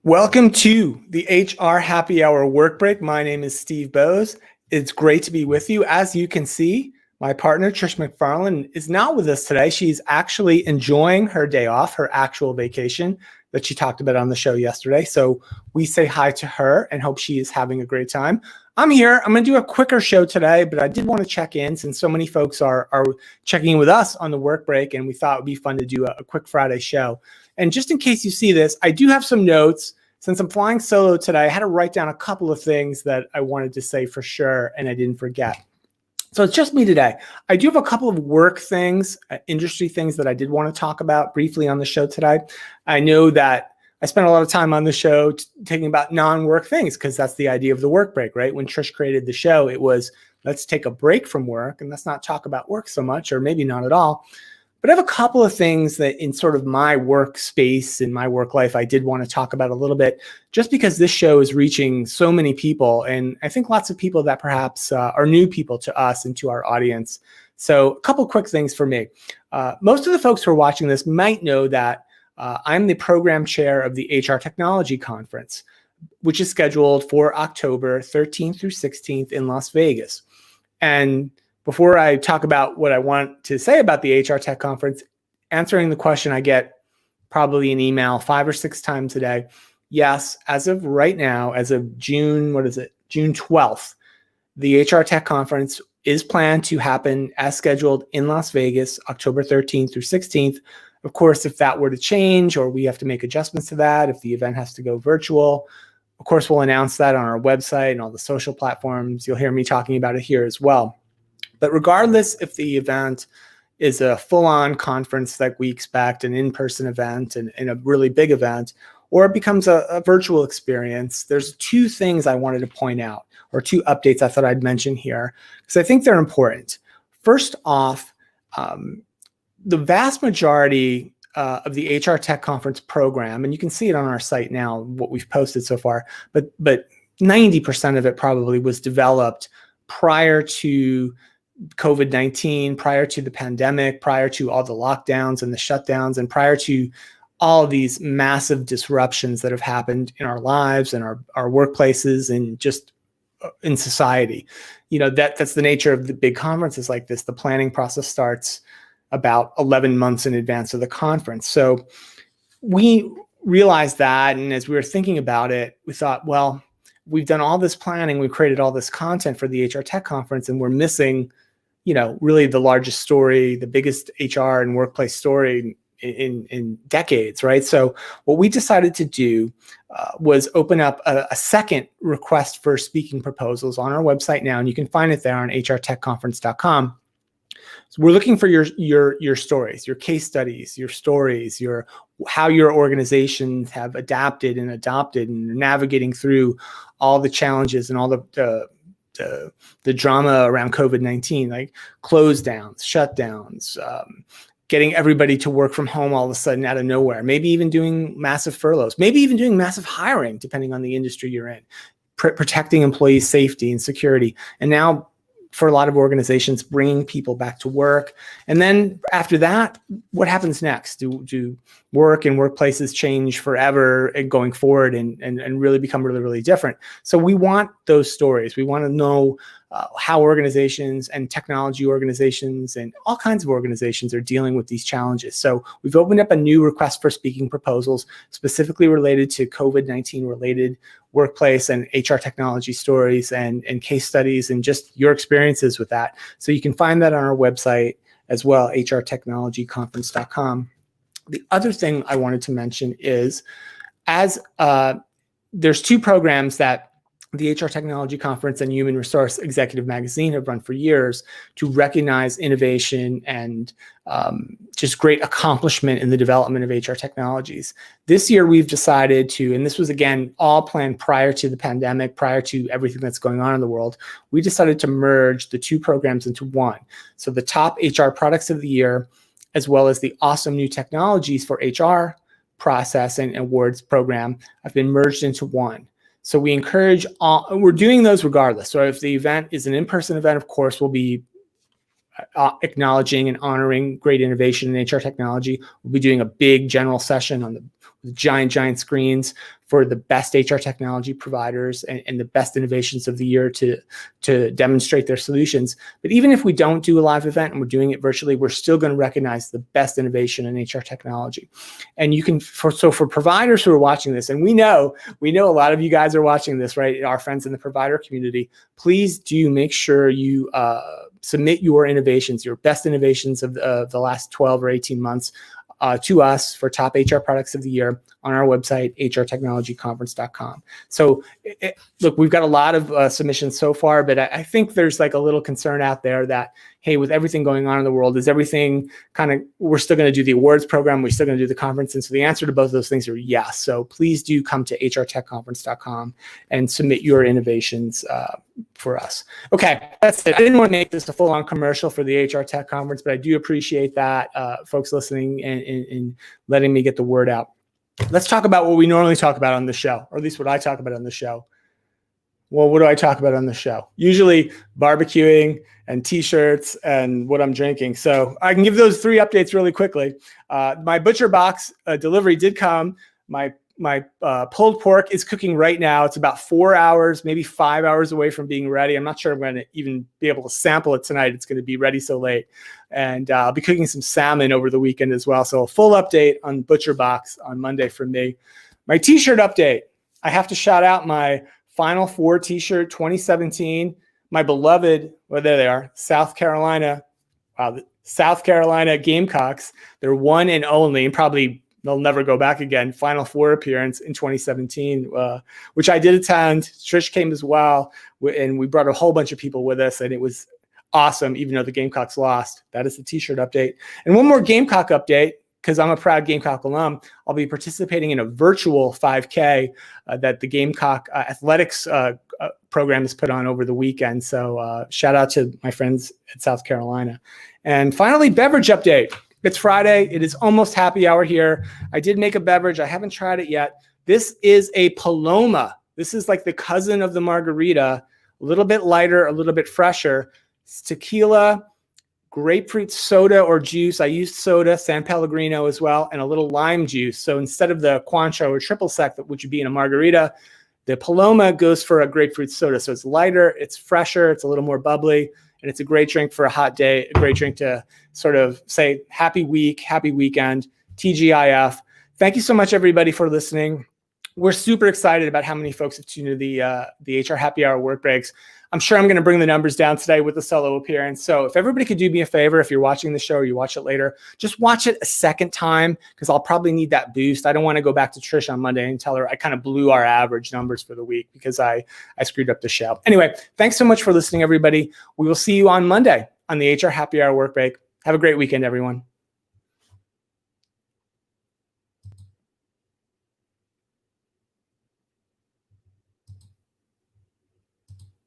Welcome to the HR Happy Hour Work Break. My name is Steve Boese. It's great to be with you. As you can see, my partner, Trish McFarlane, is not with us today. She's actually enjoying her day off, her actual vacation that she talked about on the show yesterday. So we say hi to her and hope she is having a great time. I'm here. I'm going to do a quicker show today, but I did want to check in since so many folks are checking in with us on the work break, and we thought it would be fun to do a quick Friday show. And just in case you see this, I do have some notes. Since I'm flying solo today, I had to write down a couple of things that I wanted to say for sure, and I didn't forget. So it's just me today. I do have a couple of work things, industry things that I did want to talk about briefly on the show today. I know that I spent a lot of time on the show talking about non-work things because that's the idea of the work break, right? When Trish created the show, it was let's take a break from work and let's not talk about work so much, or maybe not at all. But I have a couple of things that in sort of my workspace, in my work life, I did want to talk about a little bit, just because this show is reaching so many people. And I think lots of people that perhaps are new people to us and to our audience. So a couple quick things for me. Most of the folks who are watching this might know that I'm the program chair of the HR Technology Conference, which is scheduled for October 13th through 16th in Las Vegas. And before I talk about what I want to say about the HR Tech Conference, answering the question I get probably an email 5 or 6 times a day. Yes, as of right now, as of June 12th, the HR Tech Conference is planned to happen as scheduled in Las Vegas, October 13th through 16th. Of course, if that were to change or we have to make adjustments to that, if the event has to go virtual, of course, we'll announce that on our website and all the social platforms. You'll hear me talking about it here as well. But regardless if the event is a full-on conference like we expect, an in-person event and a really big event, or it becomes a virtual experience, there's 2 things I wanted to point out, or 2 updates I thought I'd mention here, because I think they're important. First off, the vast majority of the HR Tech Conference program, and you can see it on our site now, what we've posted so far, but 90% of it probably was developed prior to COVID-19, prior to the pandemic, prior to all the lockdowns and the shutdowns, and prior to all of these massive disruptions that have happened in our lives and our workplaces and just in society. You know, that's the nature of the big conferences like this. The planning process starts about 11 months in advance of the conference. So we realized that, and as we were thinking about it, we thought, well, we've done all this planning, we've created all this content for the HR Tech Conference, and we're missing, you know, really the largest story, the biggest HR and workplace story in decades, right? So what we decided to do was open up a second request for speaking proposals on our website now, and you can find it there on hrtechconference.com. So we're looking for your stories, your case studies, your stories, how your organizations have adapted and adopted and navigating through all the challenges and all the drama around COVID-19, like close downs, shutdowns, getting everybody to work from home all of a sudden out of nowhere, maybe even doing massive furloughs, maybe even doing massive hiring, depending on the industry you're in, protecting employees' safety and security. And now, for a lot of organizations, bringing people back to work. And then after that, what happens next? Do work and workplaces change forever and going forward and really become really, really different? So we want those stories. We want to know how organizations and technology organizations and all kinds of organizations are dealing with these challenges. So we've opened up a new request for speaking proposals specifically related to COVID-19 related workplace and HR technology stories and case studies and just your experiences with that. So you can find that on our website as well, hrtechnologyconference.com. The other thing I wanted to mention is as there's 2 programs that the HR Technology Conference and Human Resource Executive Magazine have run for years to recognize innovation and just great accomplishment in the development of HR technologies. This year, we've decided to, and this was, again, all planned prior to the pandemic, prior to everything that's going on in the world, we decided to merge the 2 programs into one. So the top HR products of the year, as well as the awesome new technologies for HR process and awards program have been merged into one. So we encourage we're doing those regardless. So if the event is an in-person event, of course, we'll be acknowledging and honoring great innovation in HR technology. We'll be doing a big general session on the giant screens for the best HR technology providers and the best innovations of the year to demonstrate their solutions. But even if we don't do a live event and we're doing it virtually, we're still going to recognize the best innovation in HR technology. And you can, so for providers who are watching this, and we know a lot of you guys are watching this, right? Our friends in the provider community, please do make sure you submit your innovations, your best innovations of the last 12 or 18 months to us for top HR products of the year on our website, hrtechnologyconference.com. So look, we've got a lot of submissions so far, but I think there's like a little concern out there that, hey, with everything going on in the world, is everything kind of, we're still going to do the awards program, we're still going to do the conference. And so the answer to both of those things are yes. So please do come to hrtechconference.com and submit your innovations for us. Okay, that's it. I didn't want to make this a full-on commercial for the HR Tech Conference, but I do appreciate that, folks listening and letting me get the word out. Let's talk about what we normally talk about on the show, or at least what I talk about on the show. Well, what do I talk about on the show? Usually barbecuing and t-shirts and what I'm drinking. So I can give those 3 updates really quickly. My butcher box delivery did come. My pulled pork is cooking right now. It's about 4 hours, maybe 5 hours away from being ready. I'm not sure I'm going to even be able to sample it tonight. It's going to be ready so late. And I'll be cooking some salmon over the weekend as well. So a full update on Butcher Box on Monday from me. My t-shirt update. I have to shout out my Final Four t-shirt 2017. My beloved, well, there they are, South Carolina Gamecocks. They're one and only, and probably they'll never go back again. Final Four appearance in 2017, which I did attend. Trish came as well, and we brought a whole bunch of people with us, and it was awesome, even though the Gamecocks lost. That is the t-shirt update. And one more Gamecock update, because I'm a proud Gamecock alum. I'll be participating in a virtual 5K that the Gamecock athletics program is put on over the weekend. So shout out to my friends at South Carolina. And finally, beverage update. It's Friday. It is almost happy hour here. I did make a beverage. I haven't tried it yet. This is a Paloma. This is like the cousin of the margarita, a little bit lighter, a little bit fresher. It's tequila, grapefruit soda or juice. I used soda, San Pellegrino as well, and a little lime juice. So instead of the Cointreau or triple sec, which would be in a margarita, the Paloma goes for a grapefruit soda. So it's lighter, it's fresher, it's a little more bubbly, and it's a great drink for a hot day, a great drink to sort of say happy week, happy weekend, TGIF. Thank you so much, everybody, for listening. We're super excited about how many folks have tuned into the HR Happy Hour work breaks. I'm sure I'm going to bring the numbers down today with the solo appearance. So if everybody could do me a favor, if you're watching the show or you watch it later, just watch it a second time, because I'll probably need that boost. I don't want to go back to Trish on Monday and tell her I kind of blew our average numbers for the week because I screwed up the show. Anyway, thanks so much for listening, everybody. We will see you on Monday on the HR Happy Hour work break. Have a great weekend, everyone.